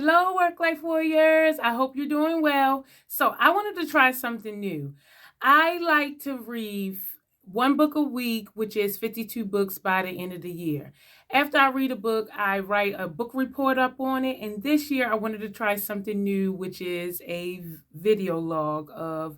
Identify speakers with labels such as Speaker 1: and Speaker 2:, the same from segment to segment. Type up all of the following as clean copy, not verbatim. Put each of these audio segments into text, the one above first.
Speaker 1: Hello, work life warriors. I hope you're doing well. So, I wanted to try something new. I like to read one book a week, which is 52 books by the end of the year. After I read a book, I write a book report up on it. And this year, I wanted to try something new, which is a video log of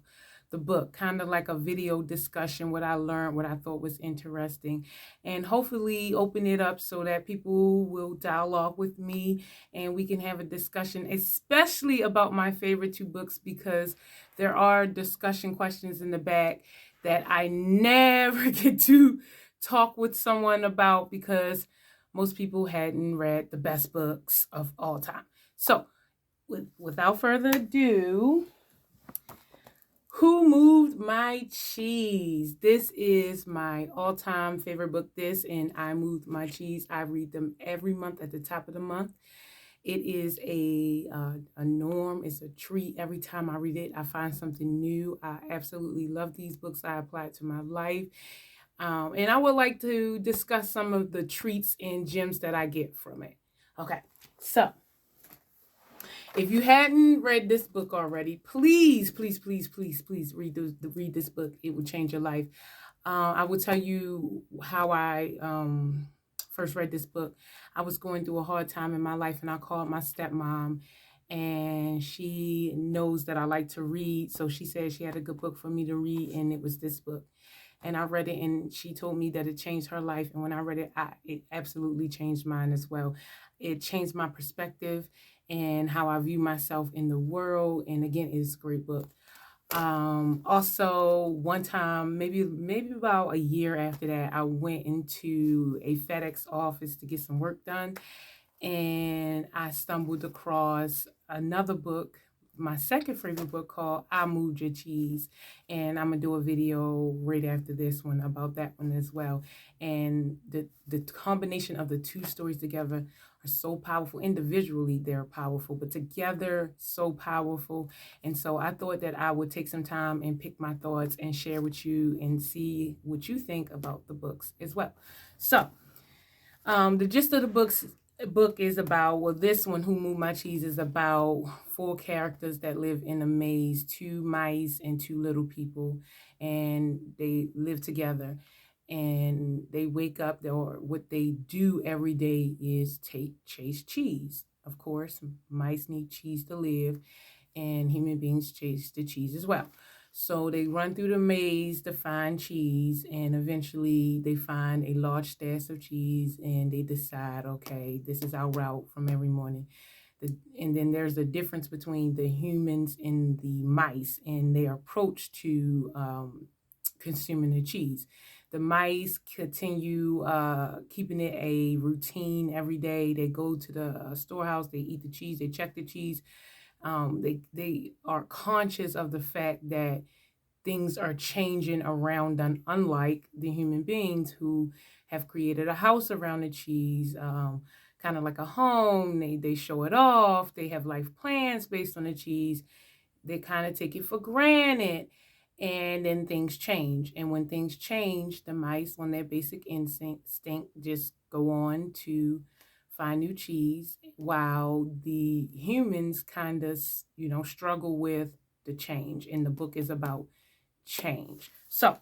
Speaker 1: the book, kind of like a video discussion, what I learned, what I thought was interesting, and hopefully open it up so that people will dialogue with me and we can have a discussion, especially about my favorite two books, because there are discussion questions in the back that I never get to talk with someone about because most people hadn't read the best books of all time. So, without further ado, Who Moved My Cheese? This is my all-time favorite book, this, and I Moved My Cheese. I read them every month at the top of the month. It is a norm. It's a treat. Every time I read it, I find something new. I absolutely love these books. I apply it to my life. And I would like to discuss some of the treats and gems that I get from it. Okay, so if you hadn't read this book already, please, please, please, please, please read this book. It will change your life. I will tell you how I first read this book. I was going through a hard time in my life, and I called my stepmom, and she knows that I like to read. So she said she had a good book for me to read, and it was this book. And I read it, and she told me that it changed her life. And when I read it, it absolutely changed mine as well. It changed my perspective and how I view myself in the world. And again, it's a great book. Also, one time, maybe about a year after that, I went into a FedEx office to get some work done, and I stumbled across another book, my second favorite book, called I Moved Your Cheese. And I'm gonna do a video right after this one about that one as well. And the combination of the two stories together are so powerful. Individually, they're powerful, but together, so powerful. And so I thought that I would take some time and pick my thoughts and share with you and see what you think about the books as well. So, the gist of the book is about, well, this one, Who Moved My Cheese, is about four characters that live in a maze, two mice and two little people, and they live together. And they wake up, or what they do every day is chase cheese. Of course, mice need cheese to live, and human beings chase the cheese as well. So they run through the maze to find cheese, and eventually they find a large stash of cheese, and they decide, okay, this is our route from every morning. And then there's a difference between the humans and the mice and their approach to consuming the cheese. The mice continue keeping it a routine every day. They go to the storehouse, they eat the cheese, they check the cheese. They are conscious of the fact that things are changing around them, unlike the human beings who have created a house around the cheese, kind of like a home. They show it off. They have life plans based on the cheese. They kind of take it for granted. And then things change. And when things change, the mice, on their basic instinct, just go on to find new cheese, while the humans kind of, struggle with the change. And the book is about change. So,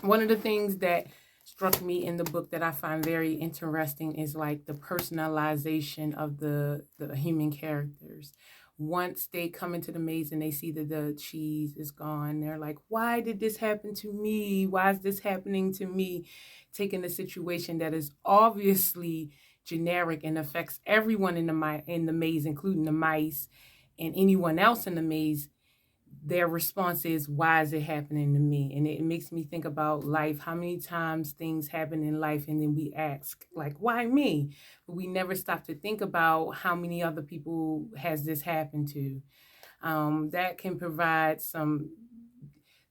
Speaker 1: one of the things that struck me in the book that I find very interesting is like the personalization of the human characters. Once they come into the maze and they see that the cheese is gone, they're like, why did this happen to me? Why is this happening to me? Taking a situation that is obviously generic and affects everyone in the maze, including the mice and anyone else in the maze, their response is, why is it happening to me? And it makes me think about life. How many times things happen in life and then we ask, like, why me? But we never stop to think about how many other people has this happened to. That can provide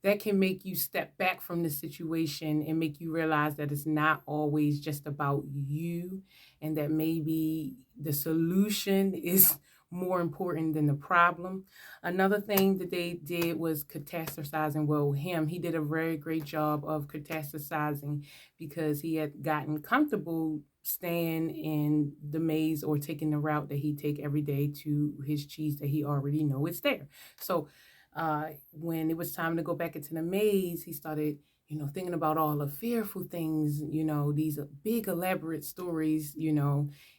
Speaker 1: that can make you step back from the situation and make you realize that it's not always just about you, and that maybe the solution is more important than the problem. Another thing that they did was catastrophizing. Well, he did a very great job of catastrophizing because he had gotten comfortable staying in the maze or taking the route that he take every day to his cheese that he already know it's there. So when it was time to go back into the maze, he started, thinking about all the fearful things, these big elaborate stories,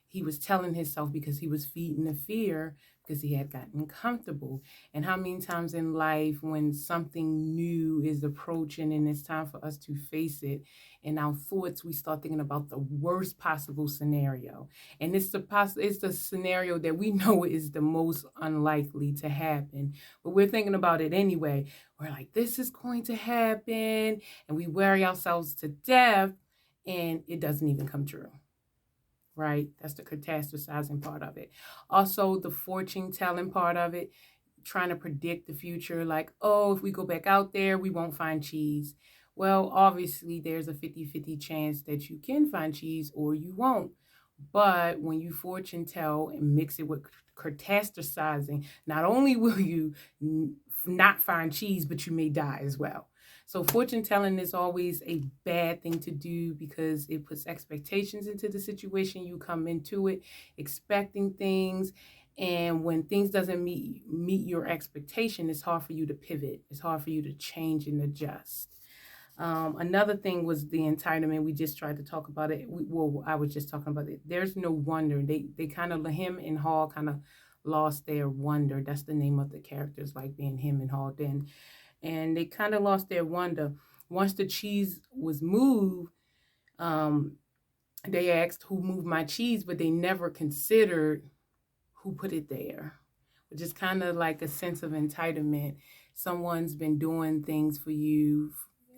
Speaker 1: he was telling himself because he was feeding the fear because he had gotten comfortable. And how many times in life when something new is approaching and it's time for us to face it, in our thoughts we start thinking about the worst possible scenario, and it's the scenario that we know is the most unlikely to happen, but we're thinking about it anyway. We're like, this is going to happen, and we worry ourselves to death, and it doesn't even come true. Right? That's the catastrophizing part of it. Also, the fortune telling part of it, trying to predict the future, like, oh, if we go back out there, we won't find cheese. Well, obviously, there's a 50-50 chance that you can find cheese or you won't. But when you fortune tell and mix it with catastrophizing, not only will you not find cheese, but you may die as well. So fortune telling is always a bad thing to do because it puts expectations into the situation. You come into it expecting things, and when things doesn't meet your expectation, it's hard for you to pivot. It's hard for you to change and adjust. Another thing was the entitlement. We just tried to talk about it. I was just talking about it. There's no wonder. They kind of, him and Hall kind of lost their wonder. That's the name of the characters, like being him and Hall then. And they kind of lost their wonder. Once the cheese was moved, they asked who moved my cheese, but they never considered who put it there, which is kind of like a sense of entitlement. Someone's been doing things for you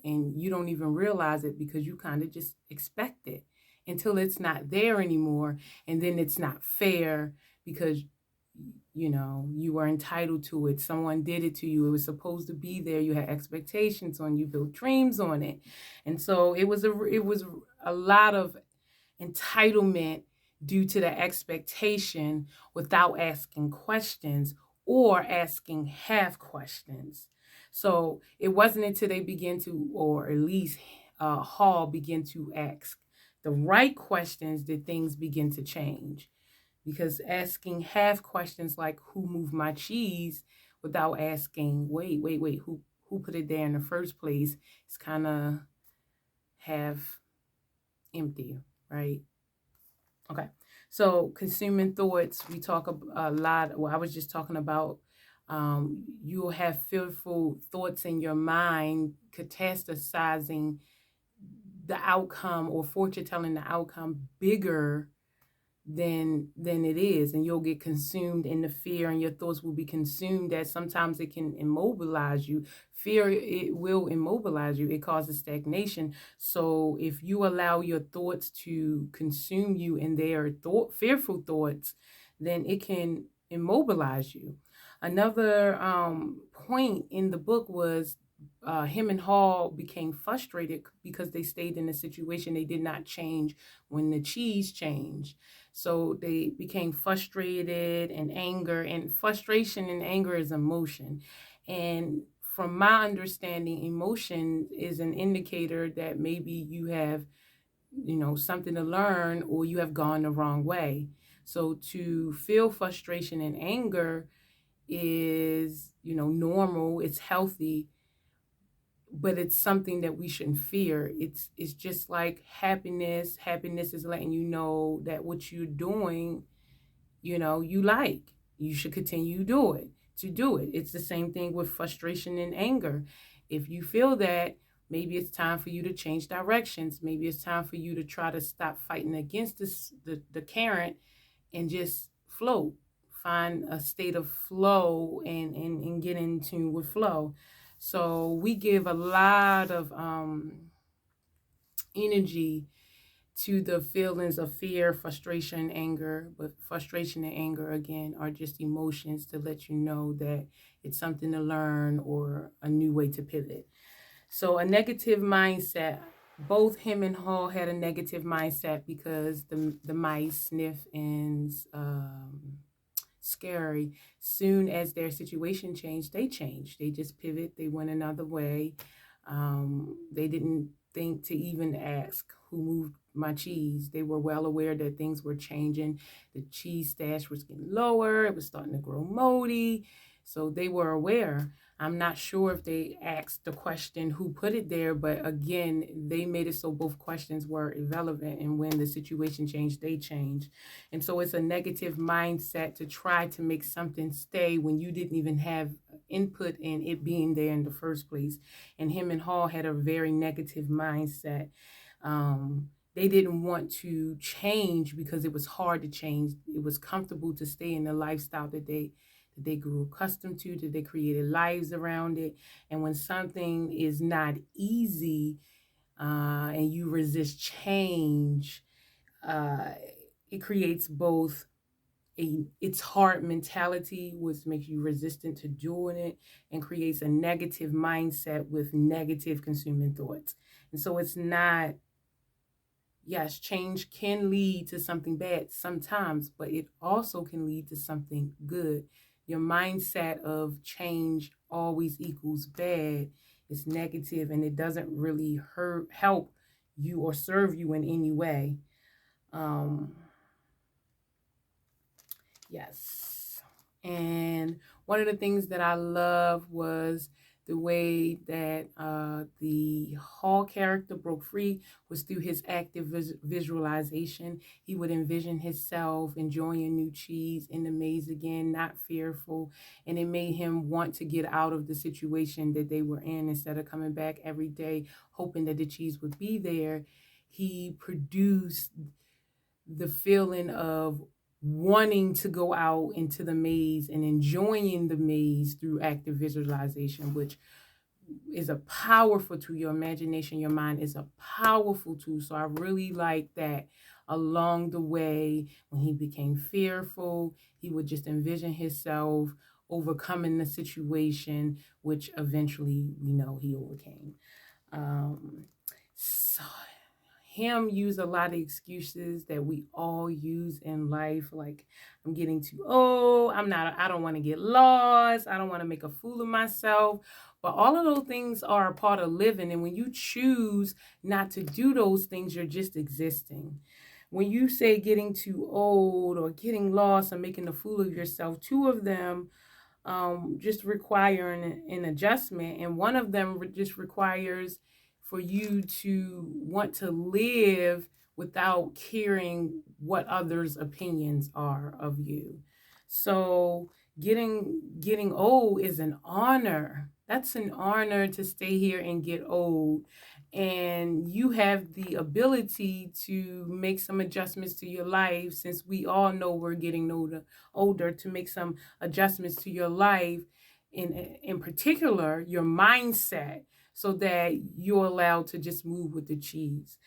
Speaker 1: and you don't even realize it because you kind of just expect it until it's not there anymore. And then it's not fair because you were entitled to it. Someone did it to you. It was supposed to be there. You had expectations on, you built dreams on it. And so it was a lot of entitlement due to the expectation without asking questions or asking half questions. So it wasn't until they began to, or at least Hall began to ask the right questions that things begin to change. Because asking half questions like who moved my cheese without asking, wait, who put it there in the first place, is kind of half empty, right? Okay, so consuming thoughts, we talk a lot. Well, I was just talking about you'll have fearful thoughts in your mind, catastrophizing the outcome or fortune telling the outcome bigger than it is, and you'll get consumed in the fear, and your thoughts will be consumed. That sometimes it can immobilize you. Fear, it will immobilize you. It causes stagnation. So if you allow your thoughts to consume you and their fearful thoughts, then it can immobilize you. Another point in the book was him and Hall became frustrated because they stayed in a situation. They did not change when the cheese changed. So they became frustrated and anger, and frustration and anger is emotion. And from my understanding, emotion is an indicator that maybe you have, something to learn or you have gone the wrong way. So to feel frustration and anger is, normal, it's healthy, but it's something that we shouldn't fear. It's just like happiness. Happiness is letting you know that what you're doing, you like. You should continue to do it. It's the same thing with frustration and anger. If you feel that, maybe it's time for you to change directions. Maybe it's time for you to try to stop fighting against the current and just float. Find a state of flow and get in tune with flow. So we give a lot of energy to the feelings of fear, frustration, anger. But frustration and anger, again, are just emotions to let you know that it's something to learn or a new way to pivot. So a negative mindset. Both him and Hall had a negative mindset because the mice sniff and scary. Soon as their situation changed, they changed. They just pivot. They went another way. They didn't think to even ask who moved my cheese. They were well aware that things were changing. The cheese stash was getting lower. It was starting to grow moldy. So they were aware. I'm not sure if they asked the question who put it there, but again, they made it so both questions were irrelevant. And when the situation changed, they changed. And so it's a negative mindset to try to make something stay when you didn't even have input in it being there in the first place. And him and Hall had a very negative mindset. They didn't want to change because it was hard to change. It was comfortable to stay in the lifestyle that they grew accustomed to, that they created lives around it. And when something is not easy and you resist change, uh, it creates both it's hard mentality, which makes you resistant to doing it, and creates a negative mindset with negative consuming thoughts. And so it's not, yes, change can lead to something bad sometimes, but it also can lead to something good. Your mindset of change always equals bad. It's negative and it doesn't really help you or serve you in any way. Um, Yes. And one of the things that I love was the way that the Hall character broke free was through his active visualization. He would envision himself enjoying new cheese in the maze again, not fearful. And it made him want to get out of the situation that they were in instead of coming back every day, hoping that the cheese would be there. He produced the feeling of wanting to go out into the maze and enjoying the maze through active visualization, which is a powerful tool. Your imagination, your mind is a powerful tool. So I really like that along the way when he became fearful, he would just envision himself overcoming the situation, which eventually we know he overcame. So him use a lot of excuses that we all use in life, like I'm getting too old, I don't want to get lost, I don't want to make a fool of myself. But all of those things are a part of living, and when you choose not to do those things, you're just existing. When you say getting too old or getting lost or making a fool of yourself, two of them just require an adjustment. And one of them just requires for you to want to live without caring what others' opinions are of you. So getting old is an honor. That's an honor to stay here and get old. And you have the ability to make some adjustments to your life, since we all know we're getting older, to make some adjustments to your life, in particular your mindset, so that you're allowed to just move with the cheese.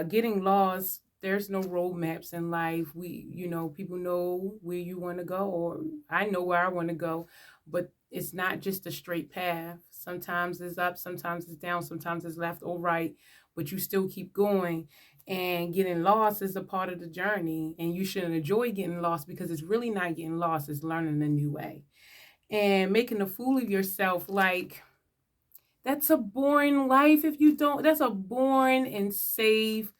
Speaker 1: Getting lost, there's no roadmaps in life. People know where you want to go, or I know where I want to go, but it's not just a straight path. Sometimes it's up, sometimes it's down, sometimes it's left or right, but you still keep going. And getting lost is a part of the journey, and you should enjoy getting lost, because it's really not getting lost, it's learning a new way. And making a fool of yourself, like, that's a boring life if you don't. That's a boring and safe,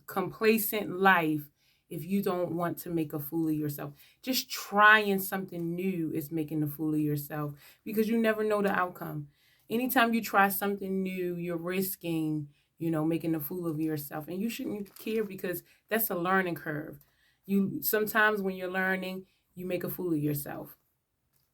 Speaker 1: complacent life if you don't want to make a fool of yourself. Just trying something new is making a fool of yourself, because you never know the outcome. Anytime you try something new, you're risking, making a fool of yourself. And you shouldn't care, because that's a learning curve. Sometimes when you're learning, you make a fool of yourself.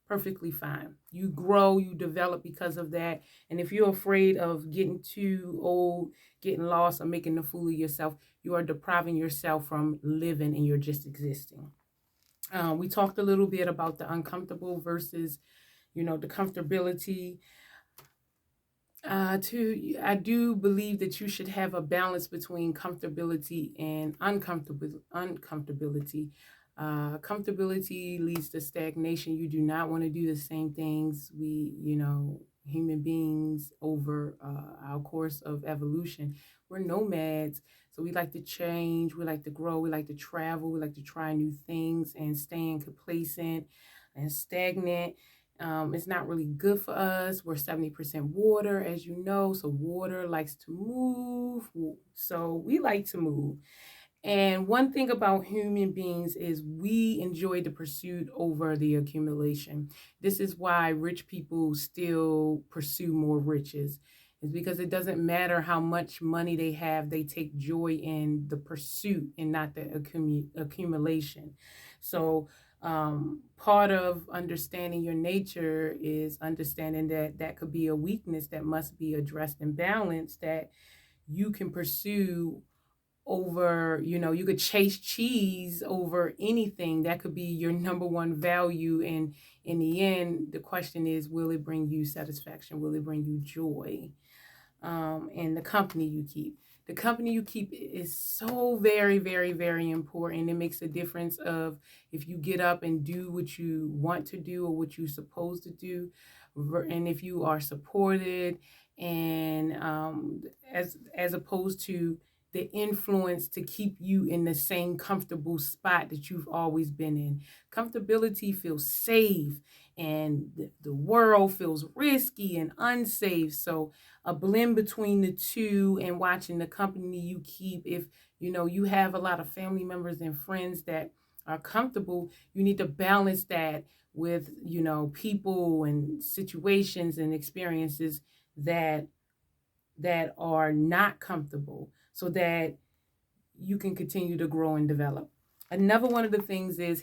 Speaker 1: Perfectly fine. You grow, you develop because of that. And if you're afraid of getting too old, getting lost, or making a fool of yourself, you are depriving yourself from living, and you're just existing. We talked a little bit about the uncomfortable versus, the comfortability. I do believe that you should have a balance between comfortability and uncomfortability. Comfortability leads to stagnation. You do not want to do the same things. Human beings, over our course of evolution, we're nomads. So we like to change, we like to grow, we like to travel, we like to try new things, and staying complacent and stagnant It's not really good for us. We're 70% water, as you know. So water likes to move. So we like to move. And one thing about human beings is we enjoy the pursuit over the accumulation. This is why rich people still pursue more riches. It's because it doesn't matter how much money they have, they take joy in the pursuit and not the accumulation. So, part of understanding your nature is understanding that that could be a weakness that must be addressed and balanced, that you can pursue over, you could chase cheese over anything. That could be your number one value. And in the end, the question is, will it bring you satisfaction? Will it bring you joy? And the company you keep. The company you keep is so very, very, very important. It makes a difference of if you get up and do what you want to do or what you're supposed to do, and if you are supported, and as opposed to the influence to keep you in the same comfortable spot that you've always been in. Comfortability feels safe, and the world feels risky and unsafe. So a blend between the two, and watching the company you keep. If you have a lot of family members and friends that are comfortable, you need to balance that with people and situations and experiences that are not comfortable, so that you can continue to grow and develop. Another one of the things is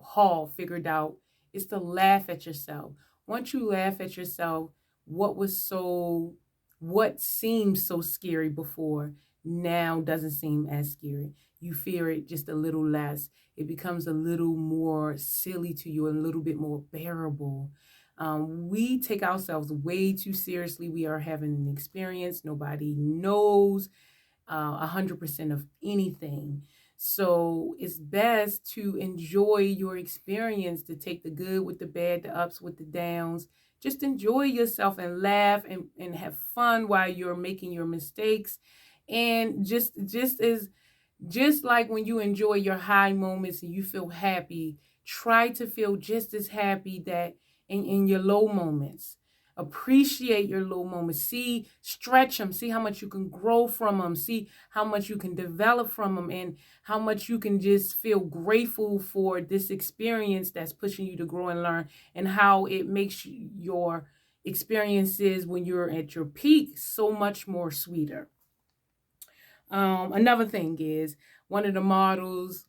Speaker 1: Hall figured out is to laugh at yourself. Once you laugh at yourself, what seemed so scary before now doesn't seem as scary. You fear it just a little less. It becomes a little more silly to you, a little bit more bearable. We take ourselves way too seriously. We are having an experience. Nobody knows 100% of anything. So it's best to enjoy your experience, to take the good with the bad, the ups with the downs. Just enjoy yourself and laugh and have fun while you're making your mistakes. And just like when you enjoy your high moments and you feel happy, try to feel just as happy that in your low moments. Appreciate your low moments. Stretch them. See how much you can grow from them. See how much you can develop from them, and how much you can just feel grateful for this experience that's pushing you to grow and learn, and how it makes your experiences when you're at your peak so much more sweeter. Another thing is one of the models,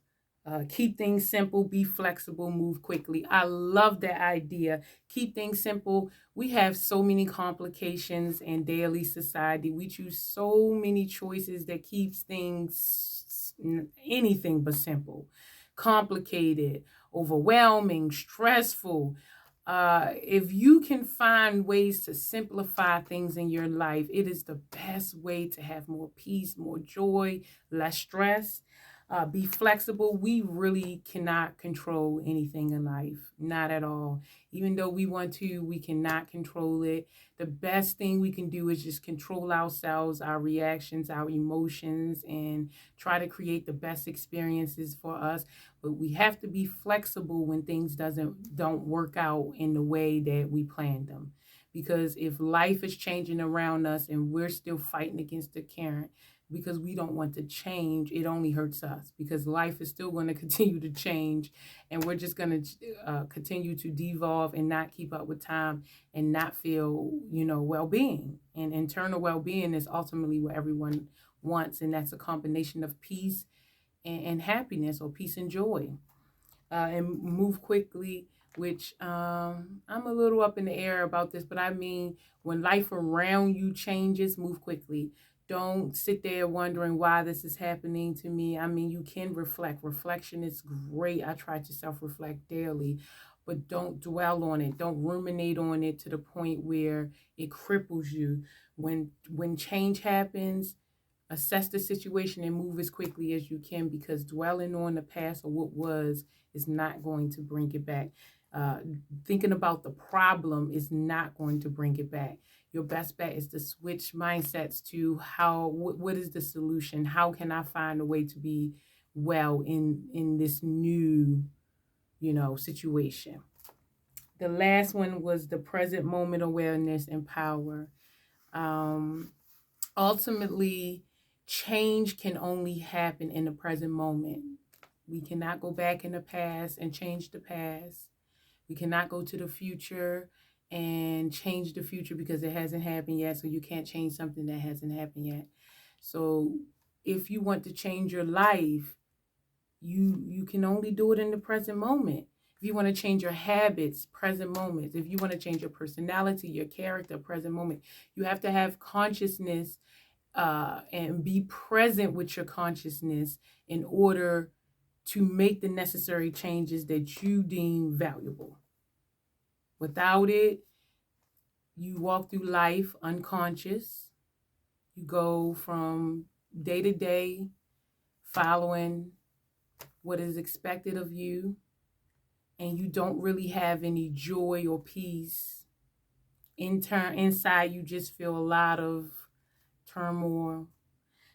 Speaker 1: keep things simple, be flexible, move quickly. I love that idea. Keep things simple. We have so many complications in daily society. We choose so many choices that keeps things anything but simple, complicated, overwhelming, stressful. If you can find ways to simplify things in your life, it is the best way to have more peace, more joy, less stress. Be flexible. We really cannot control anything in life, not at all. Even though we want to, we cannot control it. The best thing we can do is just control ourselves, our reactions, our emotions, and try to create the best experiences for us. But we have to be flexible when things don't work out in the way that we planned them. Because if life is changing around us and we're still fighting against the current because we don't want to change, it only hurts us, because life is still going to continue to change, and we're just going to continue to devolve and not keep up with time and not feel, well-being. And internal well-being is ultimately what everyone wants, and that's a combination of peace and happiness, or peace and joy. And move quickly, which I'm a little up in the air about this, but I mean, when life around you changes, move quickly. Don't sit there wondering why this is happening to me. I mean, you can reflect. Reflection is great. I try to self-reflect daily, but don't dwell on it. Don't ruminate on it to the point where it cripples you. When change happens, assess the situation and move as quickly as you can, because dwelling on the past or what was is not going to bring it back. Uh, Thinking about the problem is not going to bring it back. Your best bet is to switch mindsets to what is the solution? How can I find a way to be well in this new, situation? The last one was the present moment awareness and power. Um, Ultimately, change can only happen in the present moment. We cannot go back in the past and change the past. We cannot go to the future and change the future because it hasn't happened yet. So you can't change something that hasn't happened yet. So if you want to change your life, you can only do it in the present moment. If you want to change your habits, present moments. If you want to change your personality, your character, present moment. You have to have consciousness and be present with your consciousness in order to make the necessary changes that you deem valuable. Without it, you walk through life unconscious. You go from day to day following what is expected of you, and you don't really have any joy or peace. Inside, you just feel a lot of turmoil.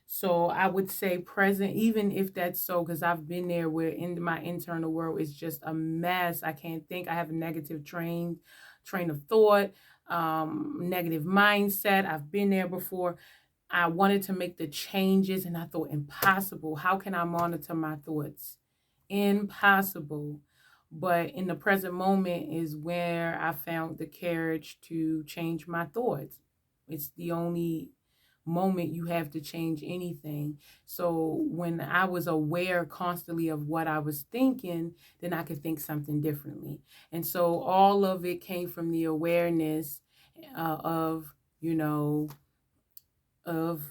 Speaker 1: So I would say present, even if that's so, because I've been there where in my internal world is just a mess. I can't think. I have a negative train of thought, negative mindset. I've been there before. I wanted to make the changes and I thought impossible. How can I monitor my thoughts? Impossible. But in the present moment is where I found the courage to change my thoughts. It's the only moment you have to change anything. So when I was aware constantly of what I was thinking, then I could think something differently. And so all of it came from the awareness of, you know, of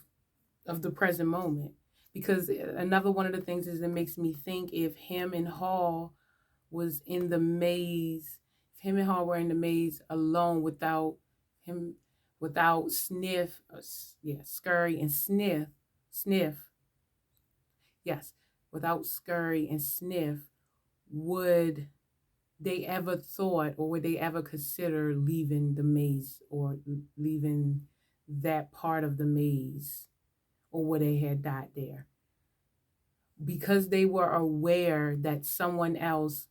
Speaker 1: the present moment. Because another one of the things is it makes me think if him and Hall was in the maze, if him and Hall were in the maze alone without him, without Scurry and Sniff, yes, without Scurry and Sniff, would they ever thought or would they ever consider leaving the maze or leaving that part of the maze, or would they had died there? Because they were aware that someone else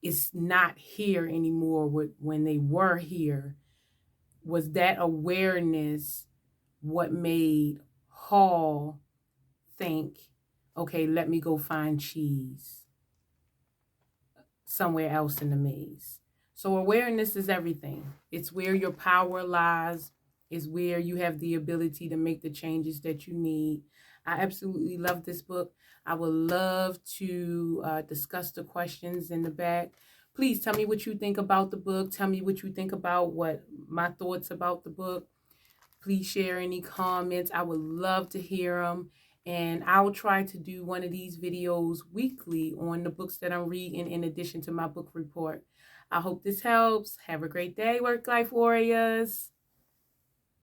Speaker 1: is not here anymore when they were here, was that awareness what made Hall think, okay, let me go find cheese somewhere else in the maze. So awareness is everything. It's where your power lies, is where you have the ability to make the changes that you need. I absolutely love this book. I would love to discuss the questions in the back. Please tell me what you think about the book. Tell me what you think about what my thoughts about the book. Please share any comments. I would love to hear them. And I'll try to do one of these videos weekly on the books that I'm reading in addition to my book report. I hope this helps. Have a great day, work-life warriors.